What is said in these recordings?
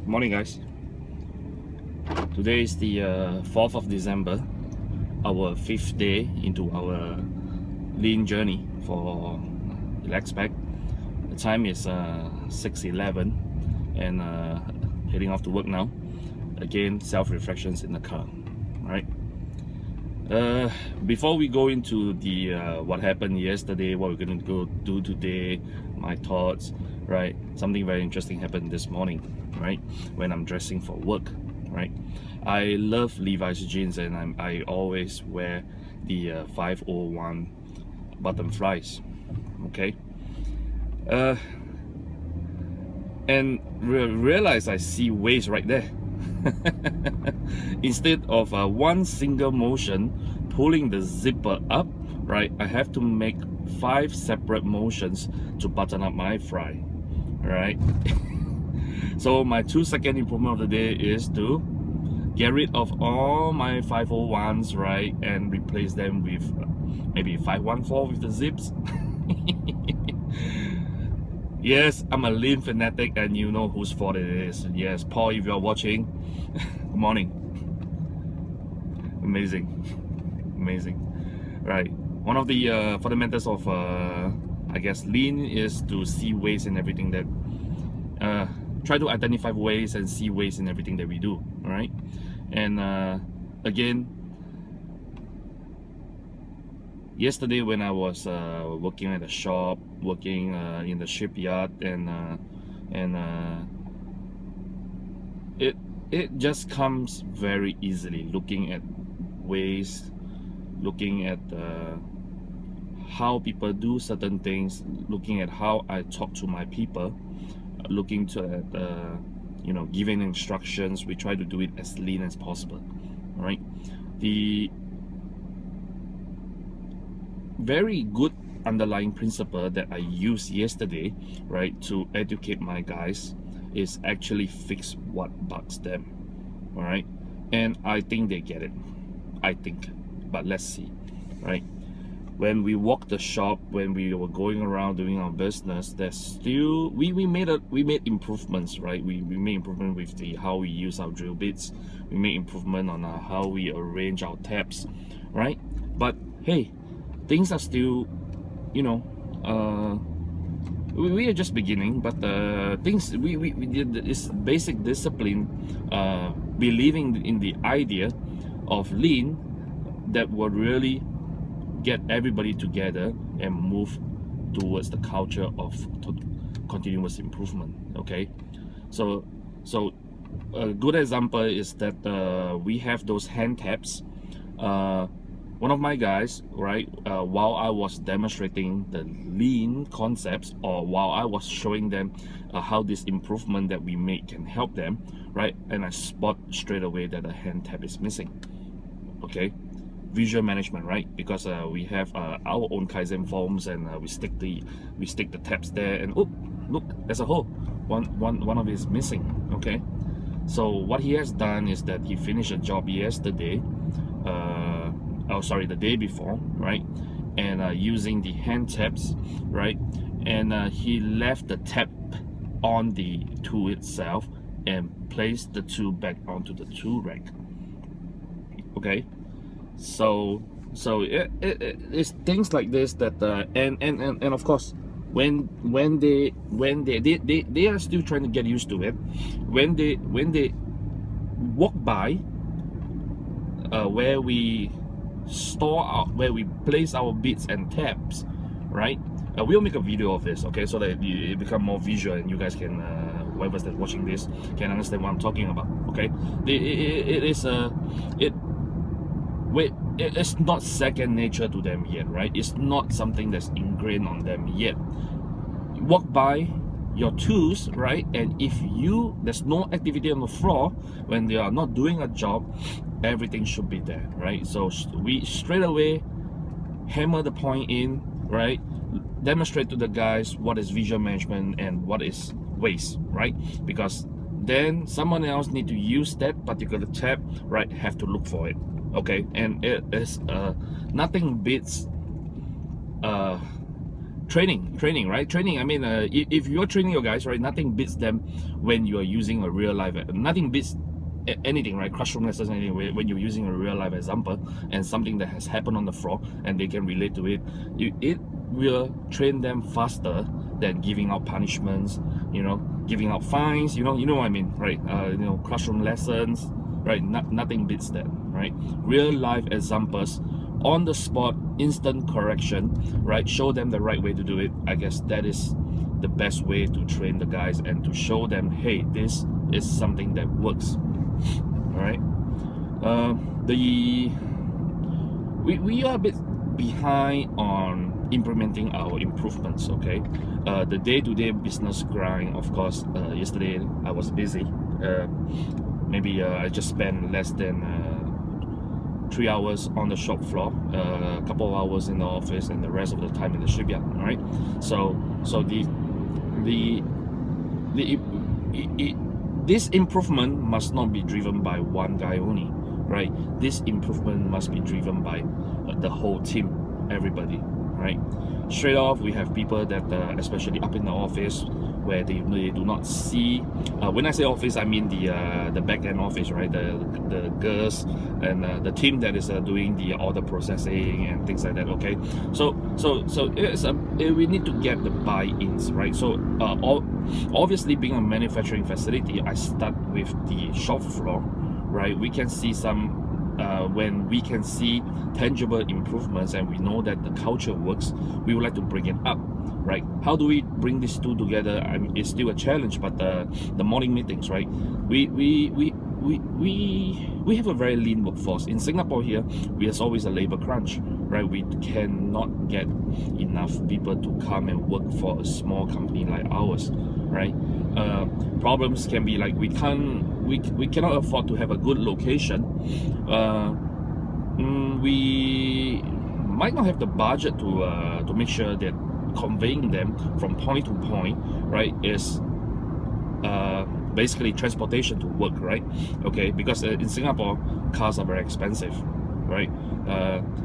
Morning, guys. Today is the 4th of December, our 5th day into our lean journey for RelaxPack. The time is 6:11 and heading off to work now. Again, self-reflections in the car. All right. Before we go into the what happened yesterday, what we're going to go do today, my thoughts, right? Something very interesting happened this morning, right? When I'm dressing for work, right? I love Levi's jeans and I always wear the 501 bottom flies, okay? And realize I see waist right there. Instead of one single motion pulling the zipper up, right, I have to make 5 separate motions to button up my fry, right? So my 2-second improvement of the day is to get rid of all my 501s, right, and replace them with maybe 514 with the zips. Yes, I'm a lean fanatic and you know whose fault it is. Yes, Paul, if you're watching, good morning. Amazing. Right, one of the fundamentals of I guess lean is to see ways in everything that try to identify ways and see ways in everything that we do. All right, and again, yesterday when I was working at the shop, working in the shipyard, and it just comes very easily, looking at ways, looking at how people do certain things, looking at how I talk to my people, looking to at you know, giving instructions. We try to do it as lean as possible. All right, the very good underlying principle that I used yesterday, right, to educate my guys is actually fix what bugs them. All right, and I think they get it. I think, but let's see, right? When we walk the shop, when we were going around doing our business, there's still we made improvements, right? We made improvement with the how we use our drill bits. We made improvement on how we arrange our taps, right? But hey, things are still, you know, we are just beginning. But things we did this basic discipline, believing in the idea of lean that will really get everybody together and move towards the culture of continuous improvement. Okay, so a good example is that we have those hand taps. One of my guys, right, while I was demonstrating the lean concepts, or while I was showing them how this improvement that we make can help them, right, and I spot straight away that the hand tap is missing. Okay, visual management, right? Because we have our own Kaizen forms, and we stick the taps there, and oh, look, there's a hole. One of it is missing. Okay, so what he has done is that he finished a job yesterday, the day before, right, and using the hand taps, right, and he left the tap on the tool itself and placed the tool back onto the tool rack. Okay, so it's things like this that and of course when they are still trying to get used to it. When they walk by where we place our bits and taps, right, we'll make a video of this, okay, so that it become more visual and you guys can whoever's that's watching this can understand what I'm talking about. Okay, it's not second nature to them yet, right? It's not something that's ingrained on them yet. You walk by your tools, right, and if there's no activity on the floor when they are not doing a job, everything should be there, right? So we straight away hammer the point in, right, demonstrate to the guys what is visual management and what is waste, right? Because then someone else need to use that particular tab, right, have to look for it. Okay, and it is nothing beats training, right? Training. I mean, if you're training your guys, right, nothing beats them when you are using a real life. Nothing beats anything, right? Classroom lessons, anyway, when you're using a real life example and something that has happened on the floor and they can relate to it. It will train them faster than giving out punishments, giving out fines. You know what I mean, right? Classroom lessons, right? Nothing beats that, right? Real life examples, on the spot, instant correction, right? Show them the right way to do it. I guess that is the best way to train the guys and to show them, hey, this is something that works. All right. We are a bit behind on implementing our improvements. Okay. The day-to-day business grind, of course. Yesterday I was busy. Maybe I just spent less than 3 hours on the shop floor, a couple of hours in the office, and the rest of the time in the shipyard. All right. So this improvement must not be driven by one guy only, right? This improvement must be driven by the whole team, everybody, right? Straight off, we have people that, especially up in the office, where they do not see. When I say office, I mean the back end office, right? The girls and the team that is doing the order processing and things like that. Okay, so we need to get the buy-ins, right? So obviously, being a manufacturing facility, I start with the shop floor, right? We can see some. When we can see tangible improvements and we know that the culture works, we would like to bring it up, right? How do we bring these two together? I mean, it's still a challenge, but the morning meetings, right? We have a very lean workforce in Singapore. Here, there's always a labor crunch, right? We cannot get enough people to come and work for a small company like ours, right? Problems can be like we cannot afford to have a good location. We might not have the budget to make sure that conveying them from point to point, right, is basically transportation to work, right? Okay, because in Singapore, cars are very expensive, right?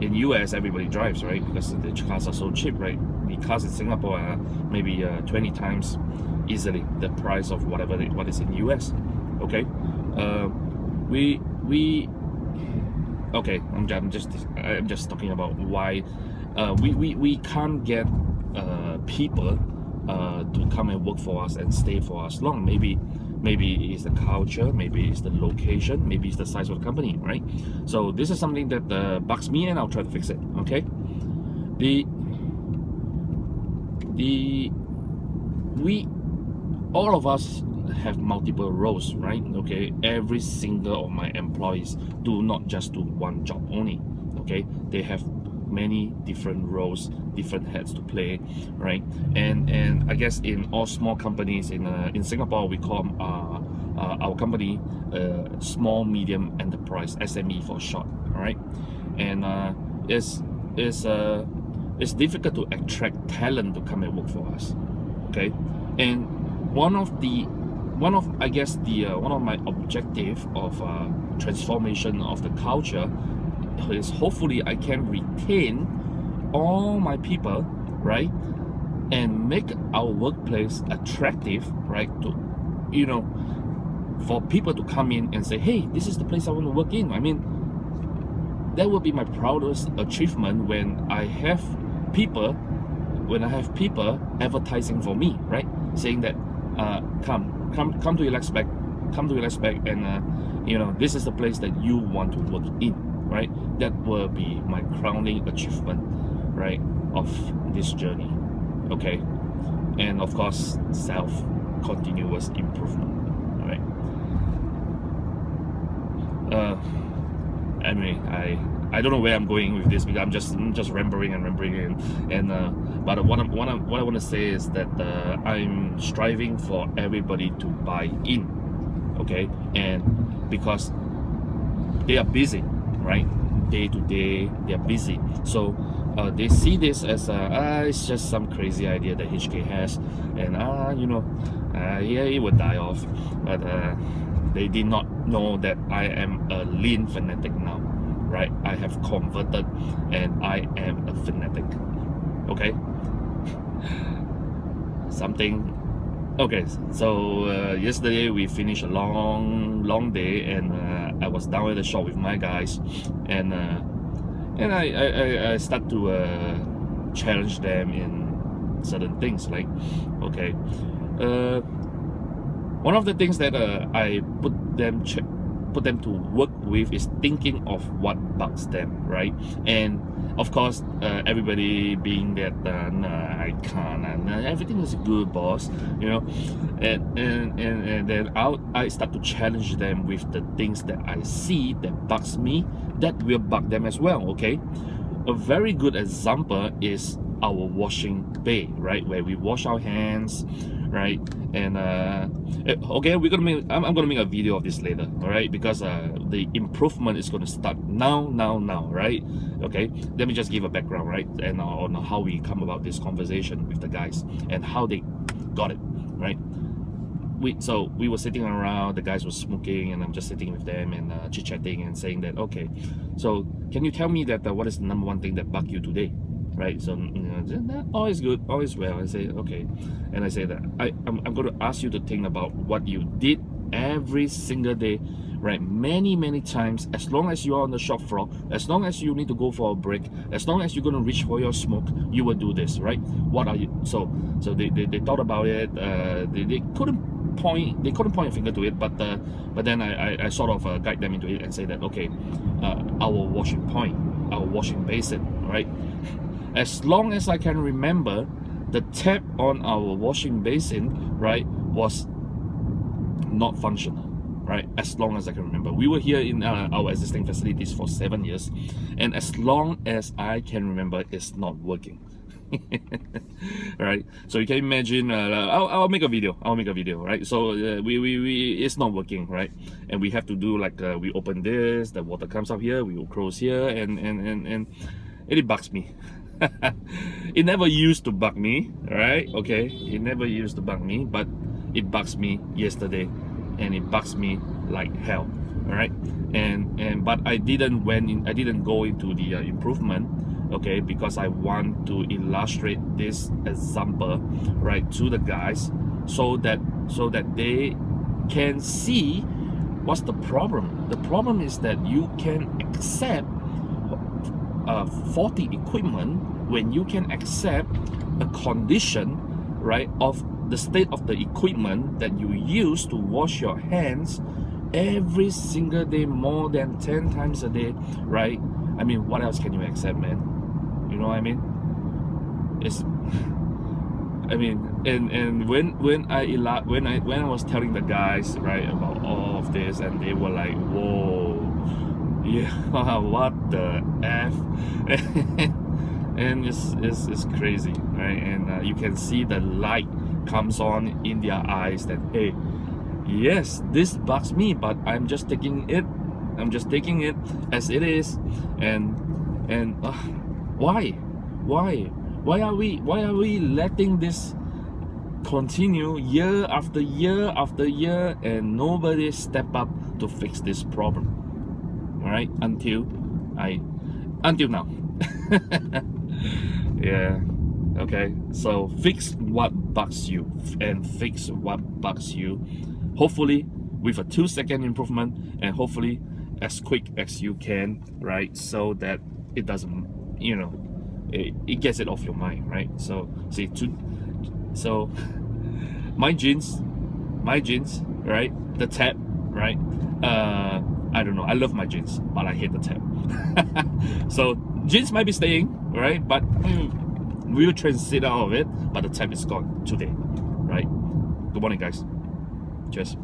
In US, everybody drives, right? Because the cars are so cheap, right? The cars in Singapore are maybe 20 times easily the price of what is in US. Okay, okay, I'm just talking about why we can't get people to come and work for us and stay for us long. Maybe it's the culture, maybe it's the location, maybe it's the size of the company, right? So this is something that bugs me, and I'll try to fix it. Okay, all of us have multiple roles, right? Okay, every single of my employees do not just do one job only. Okay, they have many different roles, different hats to play, right? And I guess in all small companies in Singapore, we call our company small medium enterprise, SME for short. All right, and it's difficult to attract talent to come and work for us. Okay, and one of my objective of transformation of the culture is hopefully I can retain all my people, right, and make our workplace attractive, right, to for people to come in and say, hey, this is the place I want to work in. I mean, that would be my proudest achievement when I have people advertising for me, right, saying that come to Elex Bank, and this is the place that you want to work in, right? That will be my crowning achievement, right, of this journey. Okay, and of course, continuous improvement. All right. Anyway, I don't know where I'm going with this, because I'm just rambling but what I want to say is that I'm striving for everybody to buy in, okay? And because they are busy, right? Day to day, they are busy, so they see this as it's just some crazy idea that HK has, and yeah, it would die off. But they did not know that I am a lean fanatic now, right? I have converted and I am a fanatic. Okay, something. Okay, so yesterday we finished a long day, and I was down at the shop with my guys, and I start to challenge them in certain things, like, okay, one of the things that I put them to work with is thinking of what bugs them, right? And of course, everybody being that nah, I can't, everything is good, boss, you know, and then I start to challenge them with the things that I see that bugs me, that will bug them as well. Okay, a very good example is our washing bay, right, where we wash our hands, right? And okay, I'm gonna make a video of this later, all right, because the improvement is gonna start now, right? Okay, let me just give a background, right, and on how we come about this conversation with the guys and how they got it, right? So we were sitting around, the guys were smoking, and I'm just sitting with them and chit-chatting and saying that, okay, so can you tell me that what is the number one thing that bugged you today, right? So, you know, all is good, all is well. I say, okay, and I say that I'm going to ask you to think about what you did every single day, right? Many times, as long as you're on the shop floor, as long as you need to go for a break, as long as you're going to reach for your smoke, you will do this, right? What are you? So they thought about it. They couldn't point a finger to it, but then I sort of guide them into it and say that, okay, our washing point, our washing basin, right? As long as I can remember, the tap on our washing basin, right, was not functional, right? As long as I can remember. We were here in our existing facilities for 7 years, and as long as I can remember, it's not working. Right, so you can imagine, I'll make a video, right? So we it's not working, right? And we have to do like, we open this, the water comes up here, we will close here, and it bugs me. It never used to bug me, right? Okay, it never used to bug me, but it bugs me yesterday, and it bugs me like hell. All right, and but I didn't go into the improvement, okay, because I want to illustrate this example, right, to the guys, so that they can see what's the problem. The problem is that you can accept faulty equipment when you can accept a condition, right, of the state of the equipment that you use to wash your hands every single day, more than 10 times a day, right? I mean, what else can you accept, man? You know what I mean? It's I mean, and when I was telling the guys, right, about all of this, and they were like, whoa, yeah, what the F? And it's crazy, right? And you can see the light comes on in their eyes that, hey, yes, this bugs me, but I'm just taking it as it is. And why are we letting this continue year after year after year, and nobody step up to fix this problem? All right, until now. Yeah, okay, so fix what bugs you, and fix what bugs you, hopefully with a 2-second improvement, and hopefully as quick as you can, right? So that it doesn't, you know, it gets it off your mind, right? So see, so my jeans, right, the tab, right, I don't know, I love my jeans, but I hate the tab. So jeans might be staying, right, but we'll transit out of it, but the tab is gone today, right? Good morning, guys. Cheers.